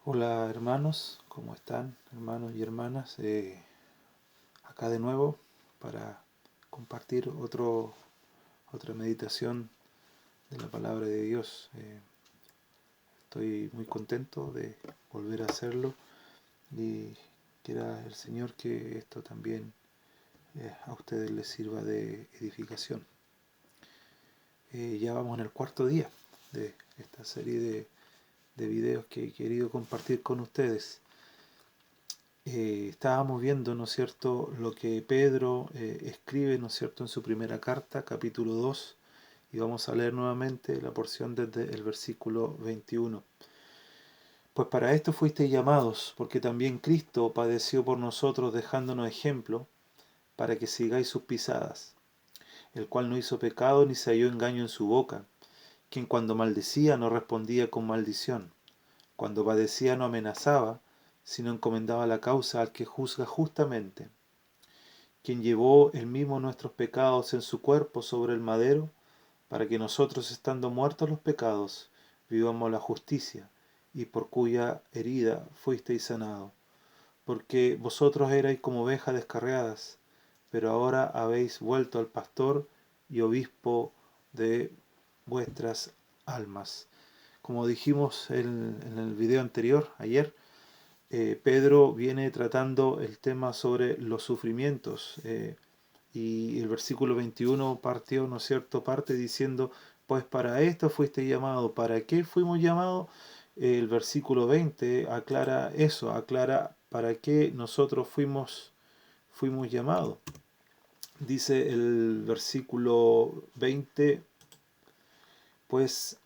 Hola hermanos, ¿cómo están hermanos y hermanas? Acá de nuevo para compartir otra meditación de la palabra de Dios. Estoy muy contento de volver a hacerlo y quiera el Señor que esto también a ustedes les sirva de edificación. Ya vamos en el cuarto día de esta serie de videos que he querido compartir con ustedes. Estábamos viendo, ¿no es cierto?, lo que Pedro escribe, ¿no es cierto?, en su primera carta, capítulo 2, y vamos a leer nuevamente la porción desde el versículo 21. Pues para esto fuisteis llamados, porque también Cristo padeció por nosotros dejándonos ejemplo, para que sigáis sus pisadas, el cual no hizo pecado ni se halló engaño en su boca, quien cuando maldecía no respondía con maldición, cuando padecía no amenazaba, sino encomendaba la causa al que juzga justamente, quien llevó él mismo nuestros pecados en su cuerpo sobre el madero, para que nosotros, estando muertos los pecados, vivamos la justicia, y por cuya herida fuisteis sanados. Porque vosotros erais como ovejas descarriadas, pero ahora habéis vuelto al pastor y obispo de vuestras almas. Como dijimos en el video anterior, ayer, Pedro viene tratando el tema sobre los sufrimientos, y el versículo 21 partió, ¿no es cierto?, parte diciendo, pues para esto fuiste llamado. ¿Para qué fuimos llamados? El versículo 20 aclara eso, aclara para qué nosotros fuimos llamados. Dice el versículo 20, pues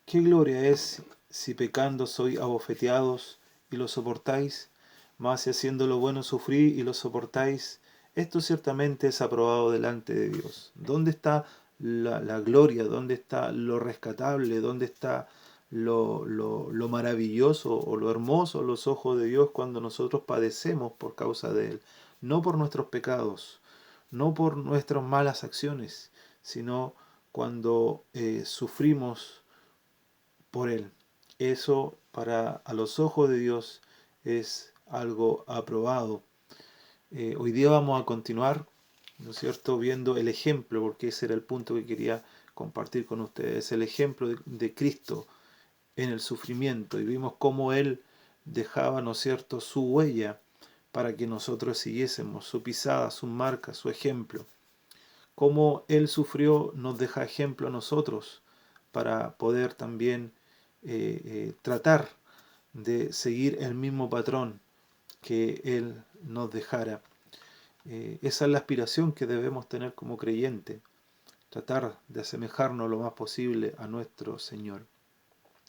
qué gloria es si pecando sois abofeteados y lo soportáis, mas si haciendo lo bueno sufrí y lo soportáis, esto ciertamente es aprobado delante de Dios. ¿Dónde está la gloria? ¿Dónde está lo rescatable? ¿Dónde está lo maravilloso o lo hermoso a los ojos de Dios cuando nosotros padecemos por causa de Él? No por nuestros pecados, no por nuestras malas acciones, sino cuando sufrimos por Él. Eso para a los ojos de Dios es algo aprobado. Hoy día vamos a continuar, ¿no es cierto?, viendo el ejemplo, porque ese era el punto que quería compartir con ustedes, el ejemplo de Cristo en el sufrimiento, y vimos cómo Él dejaba, ¿no es cierto?, su huella para que nosotros siguiésemos, su pisada, su marca, su ejemplo. Cómo Él sufrió nos deja ejemplo a nosotros para poder también tratar de seguir el mismo patrón que Él nos dejara. Esa es la aspiración que debemos tener como creyente, tratar de asemejarnos lo más posible a nuestro Señor.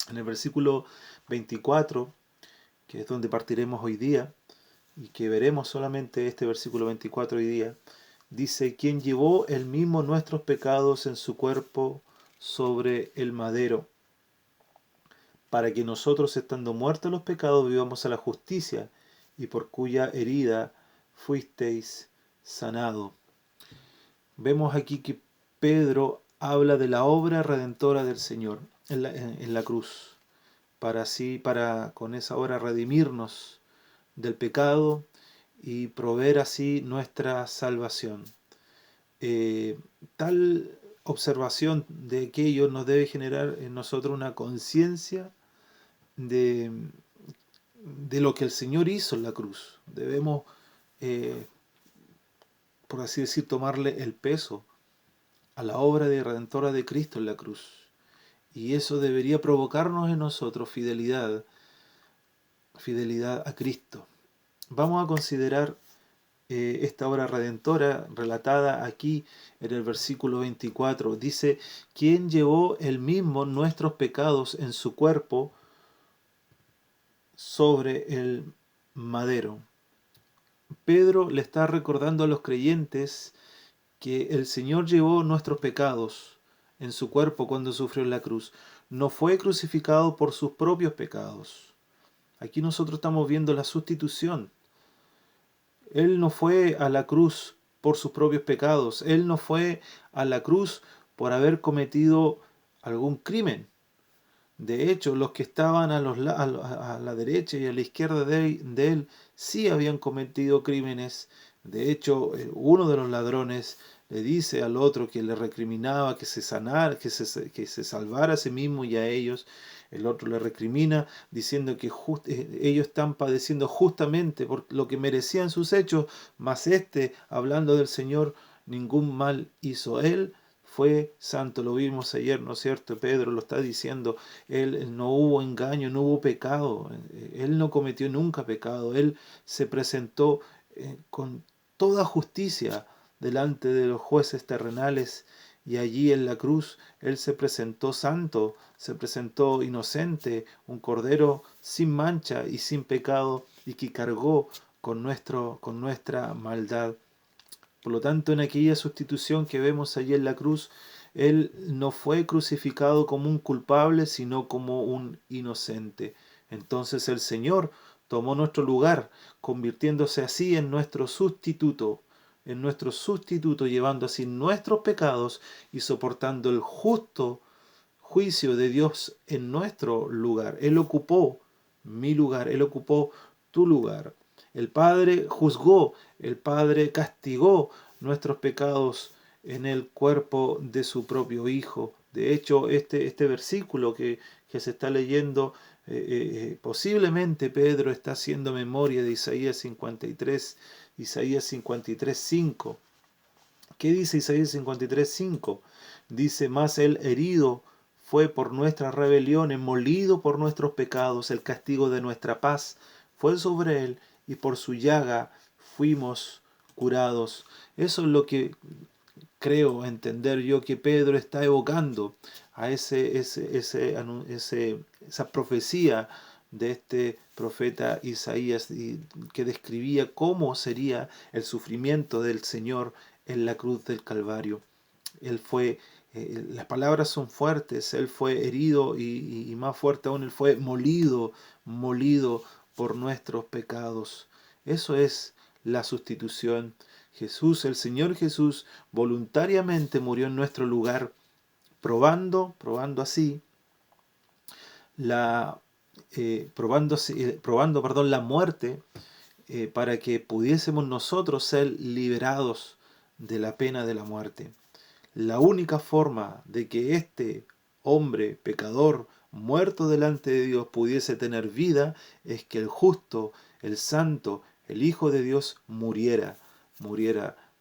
En el versículo 24, que es donde partiremos hoy día, y que veremos solamente este versículo 24 hoy día, dice, quien llevó él mismo nuestros pecados en su cuerpo sobre el madero, para que nosotros, estando muertos los pecados, vivamos a la justicia, y por cuya herida fuisteis sanados. Vemos aquí que Pedro habla de la obra redentora del Señor en la cruz, para con esa obra redimirnos del pecado y proveer así nuestra salvación. Tal observación de aquello nos debe generar en nosotros una conciencia de, de lo que el Señor hizo en la cruz. Debemos, eh, por así decir, tomarle el peso a la obra de redentora de Cristo en la cruz. Y eso debería provocarnos en nosotros fidelidad a Cristo. Vamos a considerar esta obra redentora relatada aquí en el versículo 24. Dice, ¿quién llevó él mismo nuestros pecados en su cuerpo sobre el madero? Pedro le está recordando a los creyentes que el Señor llevó nuestros pecados en su cuerpo cuando sufrió en la cruz. No fue crucificado por sus propios pecados. Aquí nosotros estamos viendo la sustitución. Él no fue a la cruz por sus propios pecados. Él no fue a la cruz por haber cometido algún crimen. De hecho, los que estaban a la derecha y a la izquierda de él sí habían cometido crímenes. De hecho, uno de los ladrones le dice al otro que le recriminaba que se sanara, que se salvara a sí mismo y a ellos. El otro le recrimina diciendo que ellos están padeciendo justamente por lo que merecían sus hechos, mas este, hablando del Señor, ningún mal hizo él. Fue santo, lo vimos ayer, ¿no es cierto? Pedro lo está diciendo, él no hubo engaño, no hubo pecado, él no cometió nunca pecado, él se presentó con toda justicia delante de los jueces terrenales y allí en la cruz él se presentó santo, se presentó inocente, un cordero sin mancha y sin pecado y que cargó con nuestra maldad. Por lo tanto, en aquella sustitución que vemos allí en la cruz, Él no fue crucificado como un culpable, sino como un inocente. Entonces el Señor tomó nuestro lugar, convirtiéndose así en nuestro sustituto, llevando así nuestros pecados y soportando el justo juicio de Dios en nuestro lugar. Él ocupó mi lugar, Él ocupó tu lugar. El Padre juzgó, el Padre castigó nuestros pecados en el cuerpo de su propio Hijo. De hecho, este versículo que se está leyendo, posiblemente Pedro está haciendo memoria de Isaías 53, Isaías 53, 5. ¿Qué dice Isaías 53, 5? Dice, más el herido fue por nuestras rebeliones, molido por nuestros pecados, el castigo de nuestra paz fue sobre él y por su llaga fuimos curados. Eso es lo que creo entender yo que Pedro está evocando a esa profecía de este profeta Isaías que describía cómo sería el sufrimiento del Señor en la cruz del Calvario. Él fue, las palabras son fuertes, él fue herido y más fuerte aún, él fue molido por nuestros pecados. Eso es la sustitución. Jesús, el Señor Jesús, voluntariamente murió en nuestro lugar, probando así la, perdón, la muerte para que pudiésemos nosotros ser liberados de la pena de la muerte. La única forma de que este hombre pecador muerto delante de Dios pudiese tener vida es que el justo, el santo, el Hijo de Dios muriera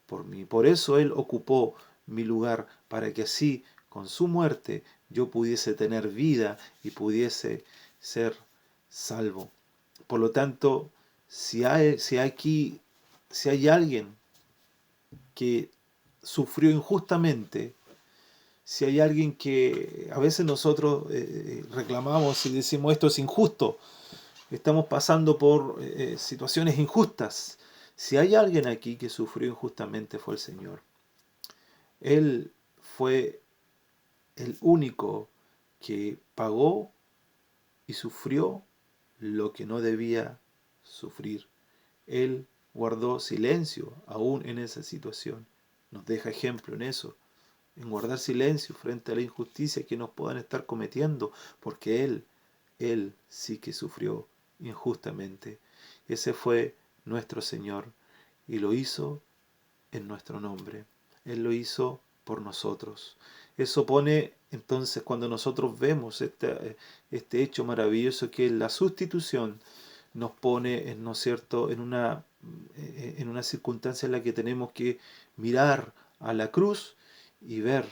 por mí. Por eso Él ocupó mi lugar, para que así, con su muerte, yo pudiese tener vida y pudiese ser salvo. Por lo tanto, si hay alguien que sufrió injustamente, si hay alguien que a veces nosotros reclamamos y decimos esto es injusto, estamos pasando por situaciones injustas. Si hay alguien aquí que sufrió injustamente fue el Señor. Él fue el único que pagó y sufrió lo que no debía sufrir. Él guardó silencio aún en esa situación. Nos deja ejemplo en eso, en guardar silencio frente a la injusticia que nos puedan estar cometiendo, porque Él sí que sufrió injustamente. Ese fue nuestro Señor y lo hizo en nuestro nombre. Él lo hizo por nosotros. Eso pone entonces cuando nosotros vemos este hecho maravilloso que es la sustitución, nos pone, ¿no es cierto?, en una circunstancia en la que tenemos que mirar a la cruz y ver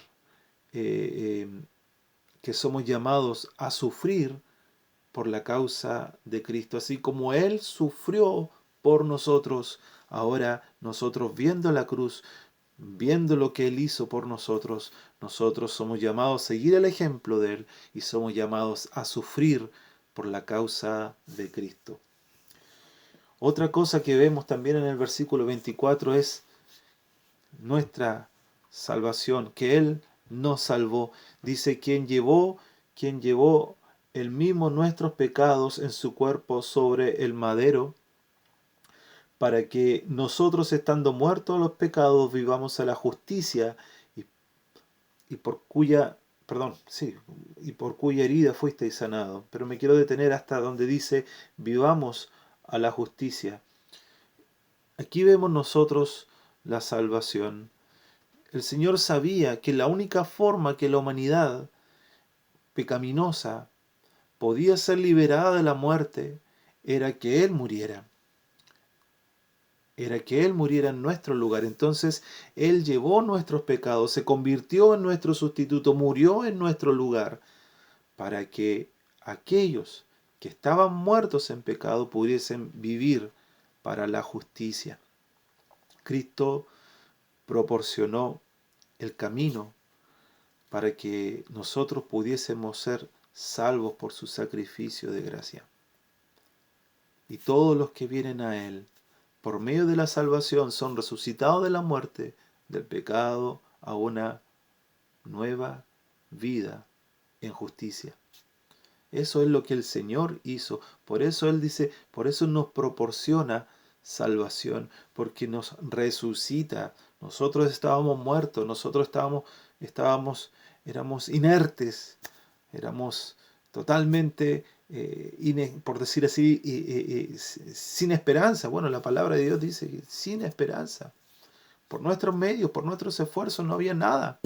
eh, que somos llamados a sufrir por la causa de Cristo, así como Él sufrió por nosotros. Ahora nosotros viendo la cruz, viendo lo que Él hizo por nosotros, nosotros somos llamados a seguir el ejemplo de Él y somos llamados a sufrir por la causa de Cristo. Otra cosa que vemos también en el versículo 24 es nuestra salvación, que Él nos salvó. Dice, quien llevó el mismo nuestros pecados en su cuerpo sobre el madero, para que nosotros, estando muertos a los pecados, vivamos a la justicia, y por cuya, perdón, sí, y por cuya herida fuisteis sanado. Pero me quiero detener hasta donde dice, vivamos a la justicia. Aquí vemos nosotros la salvación. El Señor sabía que la única forma que la humanidad pecaminosa podía ser liberada de la muerte era que Él muriera. Era que Él muriera en nuestro lugar. Entonces Él llevó nuestros pecados, se convirtió en nuestro sustituto, murió en nuestro lugar, para que aquellos que estaban muertos en pecado pudiesen vivir para la justicia. Cristo proporcionó el camino para que nosotros pudiésemos ser salvos por su sacrificio de gracia. Y todos los que vienen a Él, por medio de la salvación, son resucitados de la muerte, del pecado, a una nueva vida en justicia. Eso es lo que el Señor hizo. Por eso Él dice, por eso nos proporciona salvación, porque nos resucita. Nosotros estábamos muertos, nosotros éramos inertes, éramos totalmente, por decir así, sin esperanza. Bueno, la palabra de Dios dice que sin esperanza. Por nuestros medios, por nuestros esfuerzos, no había nada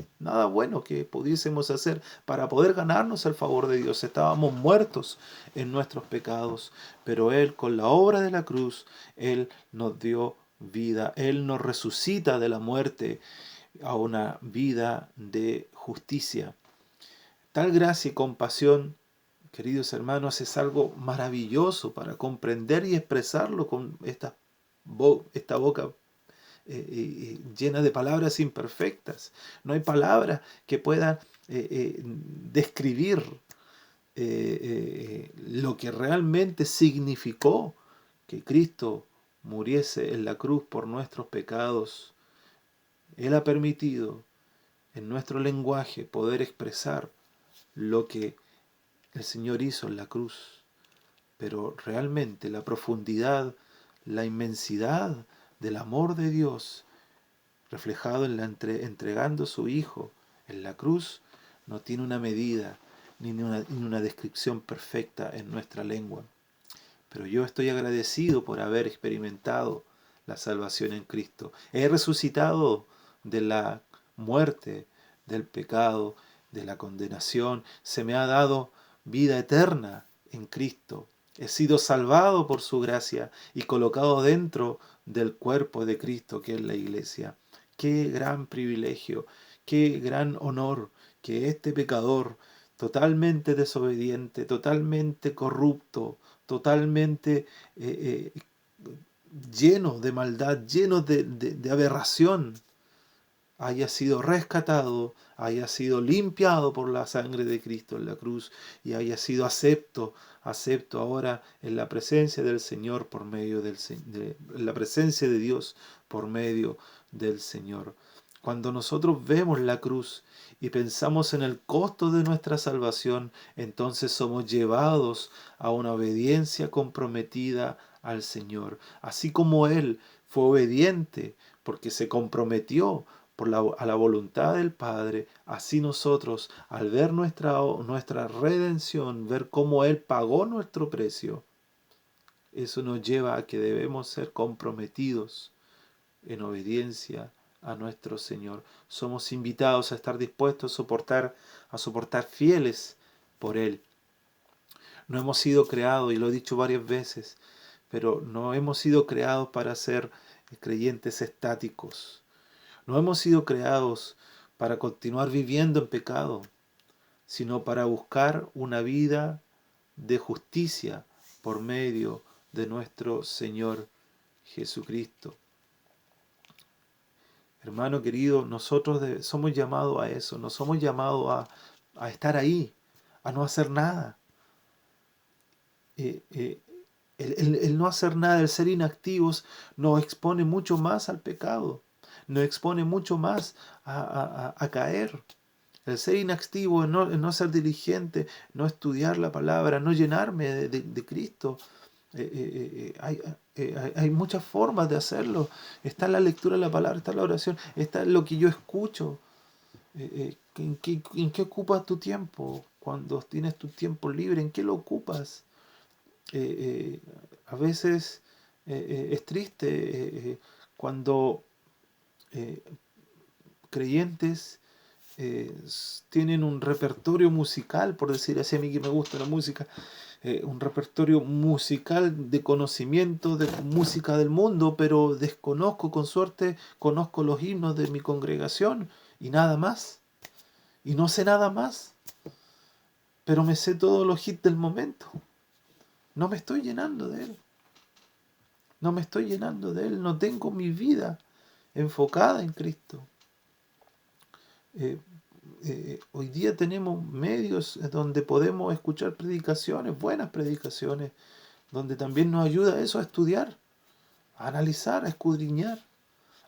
bueno que pudiésemos hacer para poder ganarnos el favor de Dios. Estábamos muertos en nuestros pecados, pero Él, con la obra de la cruz, Él nos dio vida. Él nos resucita de la muerte a una vida de justicia. Tal gracia y compasión, queridos hermanos, es algo maravilloso para comprender y expresarlo con esta boca llena de palabras imperfectas. No hay palabras que puedan describir lo que realmente significó que Cristo muriese en la cruz por nuestros pecados. Él ha permitido en nuestro lenguaje poder expresar lo que el Señor hizo en la cruz. Pero realmente la profundidad, la inmensidad del amor de Dios reflejado en entregando a su Hijo en la cruz no tiene una medida ni una descripción perfecta en nuestra lengua. Pero yo estoy agradecido por haber experimentado la salvación en Cristo. He resucitado de la muerte, del pecado, de la condenación. Se me ha dado vida eterna en Cristo. He sido salvado por su gracia y colocado dentro del cuerpo de Cristo, que es la iglesia. Qué gran privilegio, qué gran honor que este pecador, totalmente desobediente, totalmente corrupto, totalmente lleno de maldad, lleno de aberración, haya sido rescatado, haya sido limpiado por la sangre de Cristo en la cruz y haya sido acepto ahora en la presencia del Señor por medio en la presencia de Dios por medio del Señor. Cuando nosotros vemos la cruz y pensamos en el costo de nuestra salvación, entonces somos llevados a una obediencia comprometida al Señor. Así como Él fue obediente porque se comprometió a la voluntad del Padre, así nosotros, al ver nuestra redención, ver cómo Él pagó nuestro precio, eso nos lleva a que debemos ser comprometidos en obediencia a nuestro Señor. Somos invitados a estar dispuestos a soportar fieles por Él. No hemos sido creados, y lo he dicho varias veces, pero no hemos sido creados para ser creyentes estáticos. No hemos sido creados para continuar viviendo en pecado, sino para buscar una vida de justicia por medio de nuestro Señor Jesucristo. Hermano querido, nosotros somos llamados a eso, no somos llamados a estar ahí, a no hacer nada. El no hacer nada, el ser inactivos, nos expone mucho más al pecado, nos expone mucho más a caer. El ser inactivo, el no ser diligente, no estudiar la palabra, no llenarme de Cristo. Hay muchas formas de hacerlo. Está la lectura de la palabra, está la oración, está lo que yo escucho. ¿En qué ocupas tu tiempo? Cuando tienes tu tiempo libre, ¿en qué lo ocupas? A veces es triste cuando eh, creyentes tienen un repertorio musical, por decir así, a mí que me gusta la música, un repertorio musical de conocimiento de música del mundo, pero desconozco, con suerte, conozco los himnos de mi congregación y nada más, y no sé nada más, pero me sé todos los hits del momento. No me estoy llenando de él, no me estoy llenando de él, no tengo mi vida enfocada en Cristo. Eh, Hoy día tenemos medios donde podemos escuchar predicaciones, buenas predicaciones, donde también nos ayuda eso a estudiar, a analizar, a escudriñar,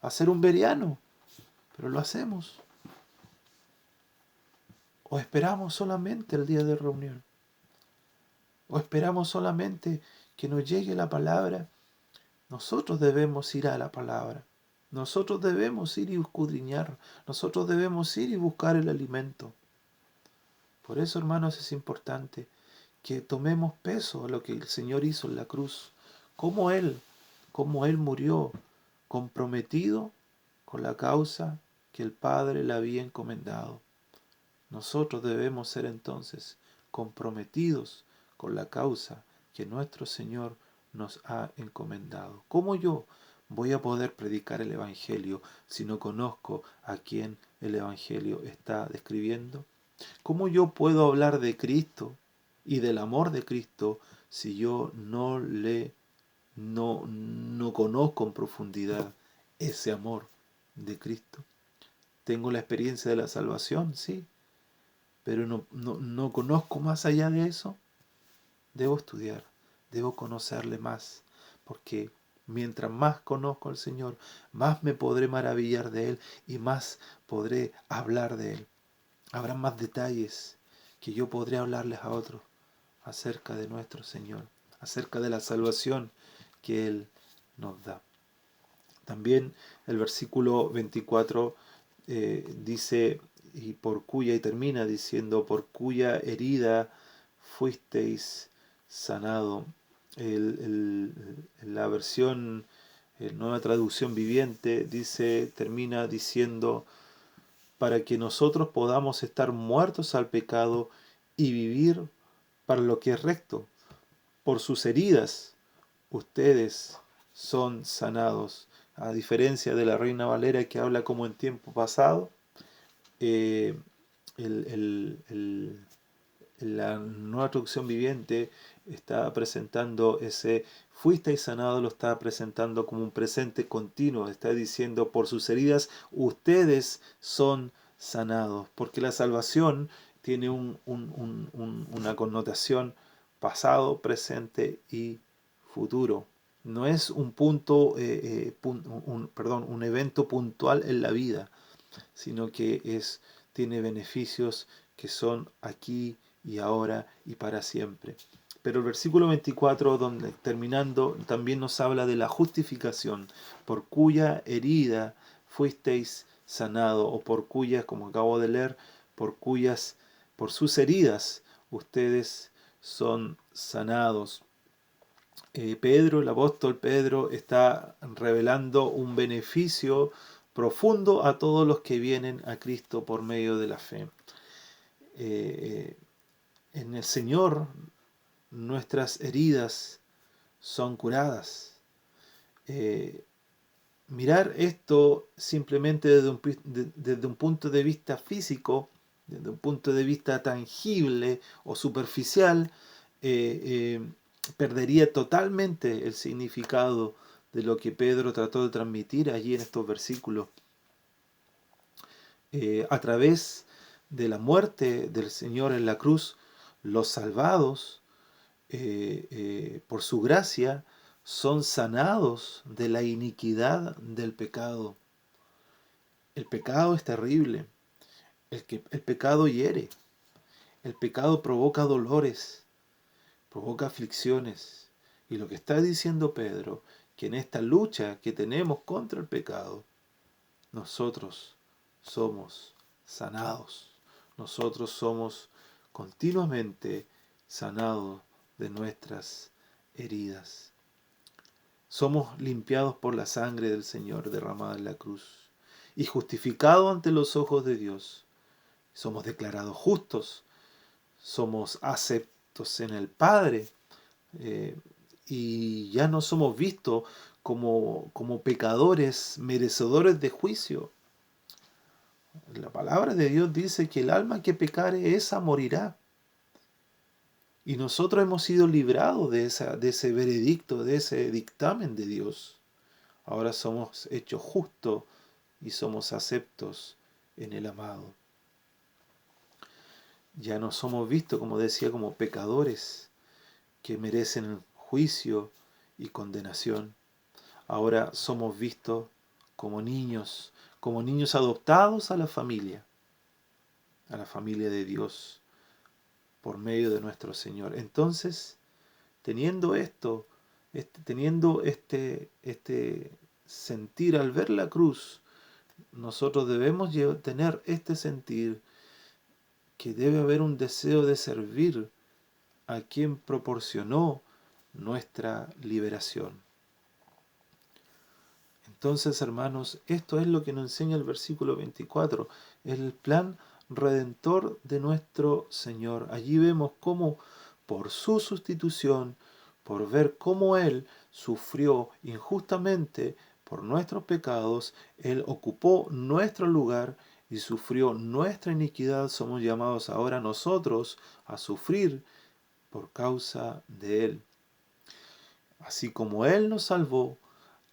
a ser un bereano, pero lo hacemos. O esperamos solamente el día de reunión, o esperamos solamente que nos llegue la palabra. Nosotros debemos ir a la palabra, nosotros debemos ir y escudriñar, nosotros debemos ir y buscar el alimento. Por eso, hermanos, es importante que tomemos peso a lo que el Señor hizo en la cruz, cómo Él murió comprometido con la causa que el Padre le había encomendado. Nosotros debemos ser entonces comprometidos con la causa que nuestro Señor nos ha encomendado. ¿Cómo yo voy a poder predicar el Evangelio si no conozco a quién el Evangelio está describiendo? ¿Cómo yo puedo hablar de Cristo y del amor de Cristo si yo no conozco en profundidad ese amor de Cristo? Tengo la experiencia de la salvación, sí, pero no conozco más allá de eso. Debo estudiar, debo conocerle más, porque mientras más conozco al Señor, más me podré maravillar de Él y más podré hablar de Él. Habrá más detalles que yo podré hablarles a otros acerca de nuestro Señor, acerca de la salvación que Él nos da. También el versículo 24 dice, y termina diciendo, por cuya herida fuisteis sanado. La versión, nueva traducción viviente, termina diciendo, para que nosotros podamos estar muertos al pecado y vivir para lo que es recto. Por sus heridas ustedes son sanados. A diferencia de la Reina Valera que habla como en tiempo pasado, eh, la nueva traducción viviente está presentando ese fuisteis sanado, lo está presentando como un presente continuo, está diciendo por sus heridas ustedes son sanados, porque la salvación tiene una connotación pasado, presente y futuro. No es un punto, un evento puntual en la vida, sino que tiene beneficios que son aquí y ahora y para siempre. Pero el versículo 24, donde terminando, también nos habla de la justificación, por cuya herida fuisteis sanado, o por cuyas, como acabo de leer, por sus heridas ustedes son sanados. Pedro, el apóstol Pedro, está revelando un beneficio profundo a todos los que vienen a Cristo por medio de la fe. En el Señor nuestras heridas son curadas. Mirar esto simplemente desde un punto de vista físico, desde un punto de vista tangible o superficial, perdería totalmente el significado de lo que Pedro trató de transmitir allí en estos versículos. A través de la muerte del Señor en la cruz, los salvados, por su gracia, son sanados de la iniquidad del pecado. El pecado es terrible. El pecado hiere. El pecado provoca dolores, provoca aflicciones. Y lo que está diciendo Pedro, que en esta lucha que tenemos contra el pecado, nosotros somos sanados. nosotros somos continuamente sanados de nuestras heridas. Somos limpiados por la sangre del Señor derramada en la cruz y justificados ante los ojos de Dios. Somos declarados justos, somos aceptos en el Padre, y ya no somos vistos como pecadores merecedores de juicio. La palabra de Dios dice que el alma que pecare, esa morirá. Y nosotros hemos sido librados de ese veredicto, de ese dictamen de Dios. Ahora somos hechos justos y somos aceptos en el amado. Ya no somos vistos, como decía, como pecadores que merecen juicio y condenación. Ahora somos vistos como niños adoptados a la familia de Dios, por medio de nuestro Señor. Entonces, teniendo esto, teniendo este sentir al ver la cruz, nosotros debemos tener este sentir que debe haber un deseo de servir a quien proporcionó nuestra liberación. Entonces, hermanos, esto es lo que nos enseña el versículo 24, el plan redentor de nuestro Señor. Allí vemos cómo por su sustitución, por ver cómo Él sufrió injustamente por nuestros pecados, Él ocupó nuestro lugar y sufrió nuestra iniquidad. Somos llamados ahora nosotros a sufrir por causa de Él. Así como Él nos salvó,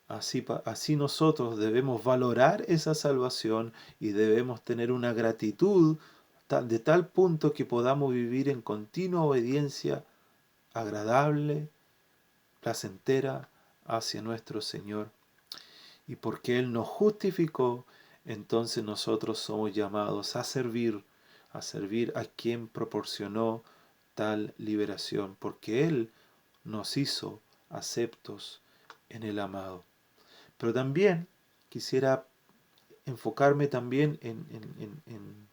así nosotros debemos valorar esa salvación y debemos tener una gratitud de tal punto que podamos vivir en continua obediencia agradable, placentera hacia nuestro Señor. Y porque Él nos justificó, entonces nosotros somos llamados a servir a quien proporcionó tal liberación, porque Él nos hizo aceptos en el amado. Pero también quisiera enfocarme también en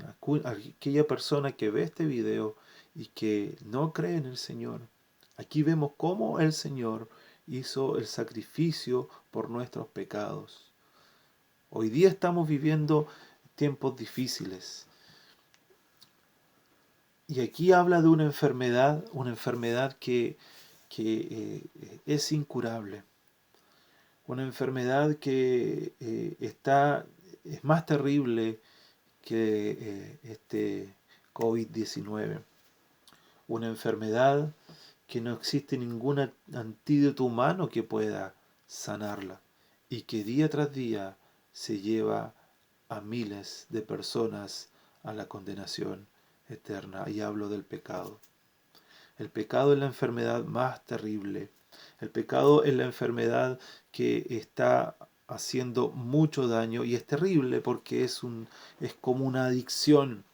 aquella persona que ve este video y que no cree en el Señor. Aquí vemos cómo el Señor hizo el sacrificio por nuestros pecados. Hoy día estamos viviendo tiempos difíciles. Y aquí habla de una enfermedad que es incurable. Una enfermedad que es más terrible que este COVID-19. Una enfermedad que no existe ningún antídoto humano que pueda sanarla y que día tras día se lleva a miles de personas a la condenación eterna. Y hablo del pecado. El pecado es la enfermedad más terrible. El pecado es la enfermedad que está haciendo mucho daño y es terrible porque es como una adicción.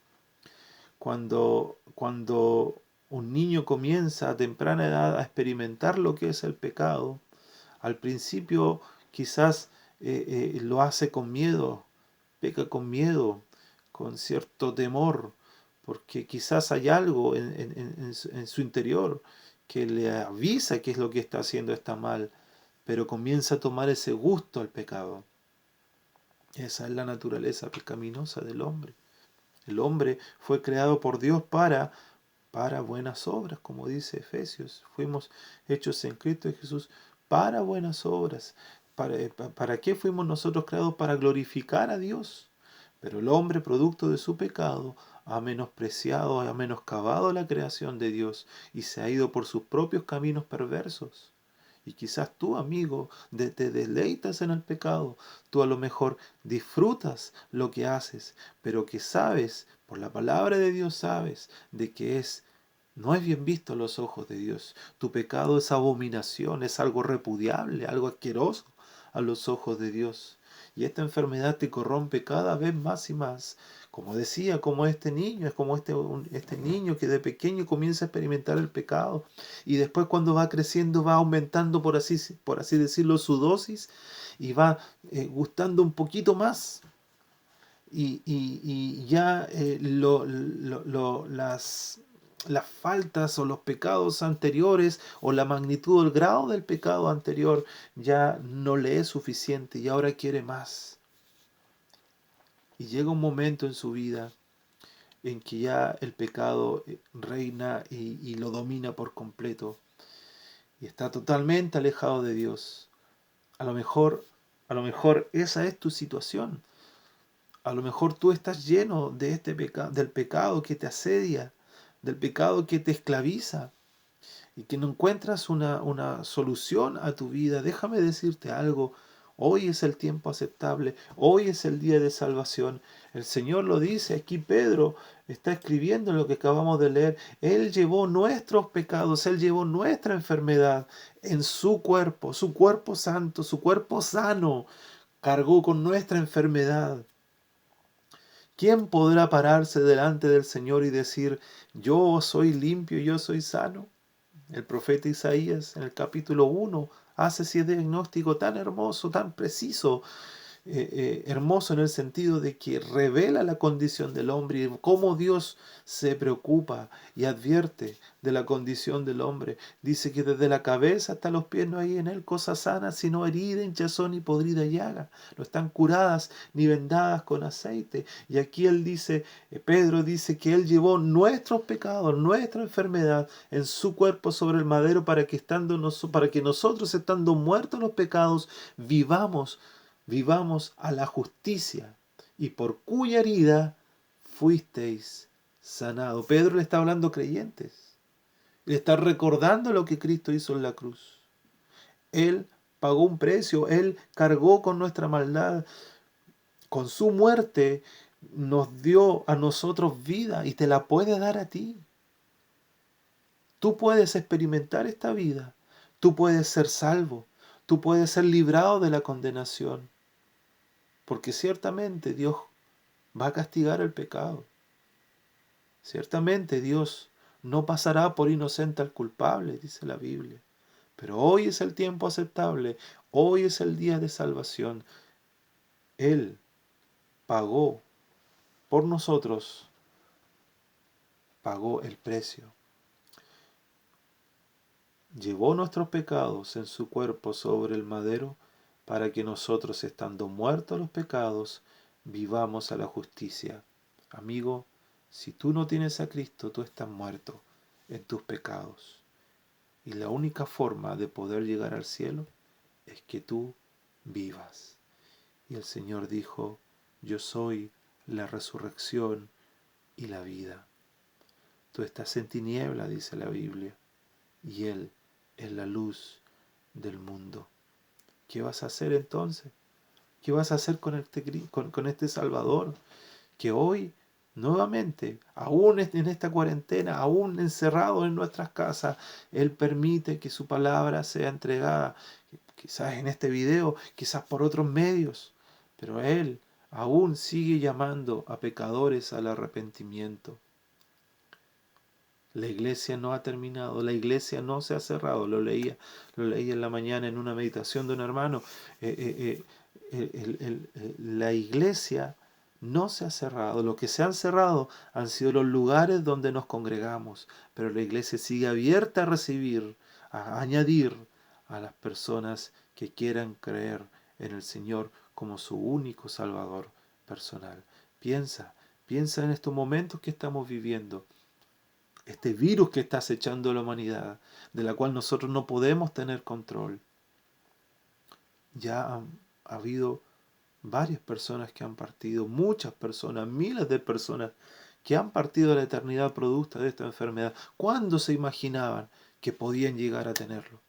Cuando un niño comienza a temprana edad a experimentar lo que es el pecado, al principio quizás lo hace con miedo, peca con miedo, con cierto temor, porque quizás hay algo en su interior que le avisa que es lo que está haciendo está mal, pero comienza a tomar ese gusto al pecado. Esa es la naturaleza pecaminosa del hombre. El hombre fue creado por Dios para buenas obras, como dice Efesios. Fuimos hechos en Cristo Jesús para buenas obras. ¿Para qué fuimos nosotros creados? Para glorificar a Dios. Pero el hombre, producto de su pecado, ha menospreciado, ha menoscabado la creación de Dios y se ha ido por sus propios caminos perversos. Y quizás tú, amigo, te deleitas en el pecado. Tú a lo mejor disfrutas lo que haces, pero que sabes, por la palabra de Dios sabes, de que no es bien visto a los ojos de Dios. Tu pecado es abominación, es algo repudiable, algo asqueroso a los ojos de Dios. Y esta enfermedad te corrompe cada vez más y más. Como decía, como este niño, es como este niño que de pequeño comienza a experimentar el pecado y después cuando va creciendo va aumentando, por así decirlo, su dosis y va gustando un poquito más. y ya las faltas o los pecados anteriores o la magnitud o el grado del pecado anterior ya no le es suficiente y ahora quiere más. Y llega un momento en su vida en que ya el pecado reina y lo domina por completo y está totalmente alejado de Dios. A a lo mejor esa es tu situación. A lo mejor tú estás lleno de este del pecado que te asedia, del pecado que te esclaviza y que no encuentras una solución a tu vida. Déjame decirte algo. Hoy es el tiempo aceptable, hoy es el día de salvación. El Señor lo dice aquí, Pedro está escribiendo lo que acabamos de leer. Él llevó nuestros pecados, Él llevó nuestra enfermedad en su cuerpo santo, su cuerpo sano, cargó con nuestra enfermedad. ¿Quién podrá pararse delante del Señor y decir, yo soy limpio, yo soy sano? El profeta Isaías en el capítulo 1 hace ese diagnóstico tan hermoso, tan preciso, hermoso en el sentido de que revela la condición del hombre y cómo Dios se preocupa y advierte de la condición del hombre. Dice que desde la cabeza hasta los pies no hay en él cosa sana, sino herida, hinchazón y podrida llaga. No están curadas ni vendadas con aceite. Y aquí él dice, Pedro dice que él llevó nuestros pecados, nuestra enfermedad en su cuerpo sobre el madero para que, para que nosotros, estando muertos en los pecados, vivamos a la justicia, y por cuya herida fuisteis sanado. Pedro le está hablando a creyentes, le está recordando lo que Cristo hizo en la cruz. Él pagó un precio, Él cargó con nuestra maldad, con su muerte nos dio a nosotros vida y te la puede dar a ti. Tú puedes experimentar esta vida, tú puedes ser salvo, tú puedes ser librado de la condenación. Porque ciertamente Dios va a castigar el pecado. Ciertamente Dios no pasará por inocente al culpable, dice la Biblia. Pero hoy es el tiempo aceptable, hoy es el día de salvación. Él pagó por nosotros, pagó el precio. Llevó nuestros pecados en su cuerpo sobre el madero para que nosotros, estando muertos a los pecados, vivamos a la justicia. Amigo, si tú no tienes a Cristo, tú estás muerto en tus pecados. Y la única forma de poder llegar al cielo es que tú vivas. Y el Señor dijo, yo soy la resurrección y la vida. Tú estás en tiniebla, dice la Biblia, y Él es la luz del mundo. ¿Qué vas a hacer entonces? ¿Qué vas a hacer con este Salvador? Que hoy, nuevamente, aún en esta cuarentena, aún encerrado en nuestras casas, Él permite que su palabra sea entregada, quizás en este video, quizás por otros medios, pero Él aún sigue llamando a pecadores al arrepentimiento. La iglesia no ha terminado, la iglesia no se ha cerrado. Lo leía en la mañana en una meditación de un hermano. La iglesia no se ha cerrado. Lo que se han cerrado han sido los lugares donde nos congregamos, pero la iglesia sigue abierta a recibir, a añadir a las personas que quieran creer en el Señor como su único Salvador personal. Piensa en estos momentos que estamos viviendo. Este virus que está acechando a la humanidad, de la cual nosotros no podemos tener control. Ya ha habido varias personas que han partido, muchas personas, miles de personas que han partido a la eternidad producto de esta enfermedad. ¿Cuándo se imaginaban que podían llegar a tenerlo?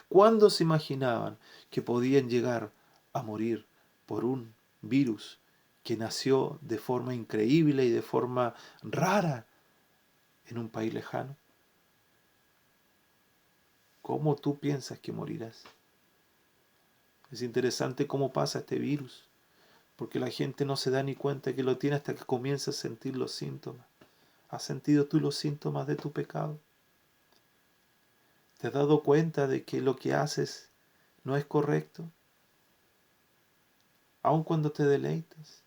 ¿Cuándo se imaginaban que podían llegar a morir por un virus que nació de forma increíble y de forma rara en un país lejano? ¿Cómo tú piensas que morirás? Es interesante cómo pasa este virus, porque la gente no se da ni cuenta que lo tiene hasta que comienza a sentir los síntomas. ¿Has sentido tú los síntomas de tu pecado? ¿Te has dado cuenta de que lo que haces no es correcto? Aun cuando te deleitas.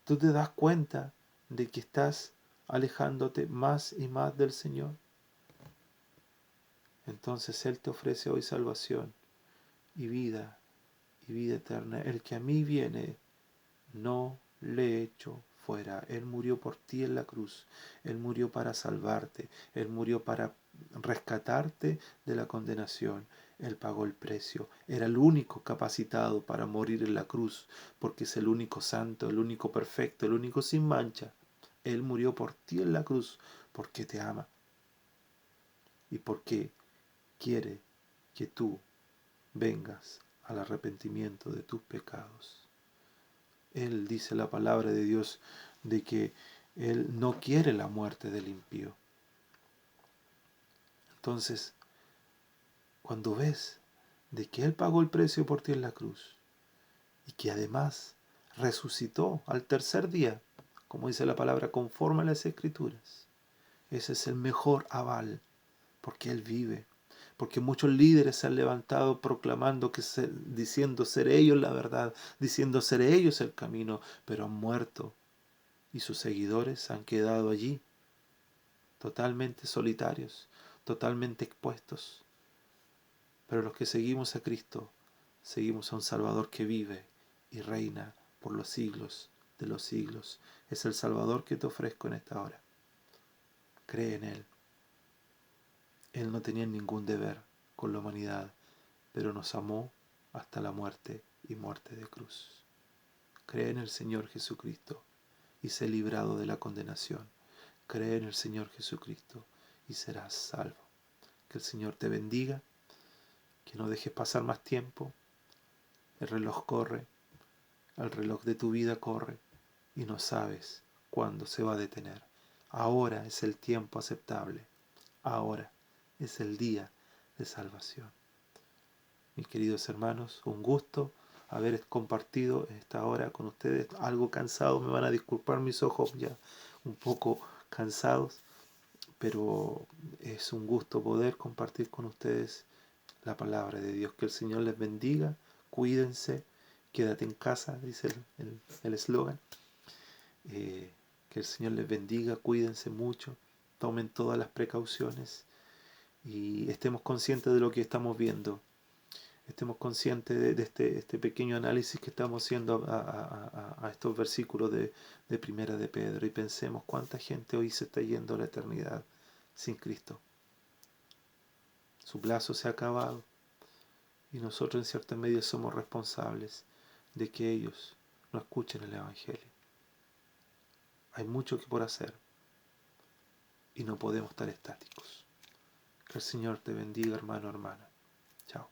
¿Tú te das cuenta de que estás alejándote más y más del Señor? Entonces Él te ofrece hoy salvación y vida eterna. El que a mí viene, no le echo fuera. Él murió por ti en la cruz. Él murió para salvarte. Él murió para rescatarte de la condenación. Él pagó el precio. Era el único capacitado para morir en la cruz, porque es el único santo, el único perfecto, el único sin mancha. Él murió por ti en la cruz porque te ama y porque quiere que tú vengas al arrepentimiento de tus pecados. Él dice la palabra de Dios de que Él no quiere la muerte del impío. Entonces, cuando ves de que Él pagó el precio por ti en la cruz y que además resucitó al tercer día, como dice la palabra, conforme a las Escrituras, ese es el mejor aval, porque Él vive. Porque muchos líderes se han levantado proclamando diciendo ser ellos la verdad, diciendo ser ellos el camino, pero han muerto y sus seguidores han quedado allí, totalmente solitarios, totalmente expuestos. Pero los que seguimos a Cristo, seguimos a un Salvador que vive y reina por los siglos de los siglos. Es el Salvador que te ofrezco en esta hora. Cree en Él. Él no tenía ningún deber con la humanidad, pero nos amó hasta la muerte y muerte de cruz. Cree en el Señor Jesucristo y sé librado de la condenación. Cree en el Señor Jesucristo y serás salvo. Que el Señor te bendiga, que no dejes pasar más tiempo. El reloj corre, el reloj de tu vida corre y no sabes cuándo se va a detener. Ahora es el tiempo aceptable. Ahora es el día de salvación. Mis queridos hermanos, un gusto haber compartido esta hora con ustedes. Algo cansado, me van a disculpar mis ojos ya un poco cansados, pero es un gusto poder compartir con ustedes la palabra de Dios. Que el Señor les bendiga, cuídense, quédate en casa, dice el eslogan. Que el Señor les bendiga, cuídense mucho, tomen todas las precauciones y estemos conscientes de lo que estamos viendo. Estemos conscientes de este pequeño análisis que estamos haciendo a estos versículos de Primera de Pedro y pensemos cuánta gente hoy se está yendo a la eternidad sin Cristo. Su plazo se ha acabado y nosotros en cierta medida somos responsables de que ellos no escuchen el Evangelio. Hay mucho que por hacer y no podemos estar estáticos. Que el Señor te bendiga, hermano, hermana. Chao.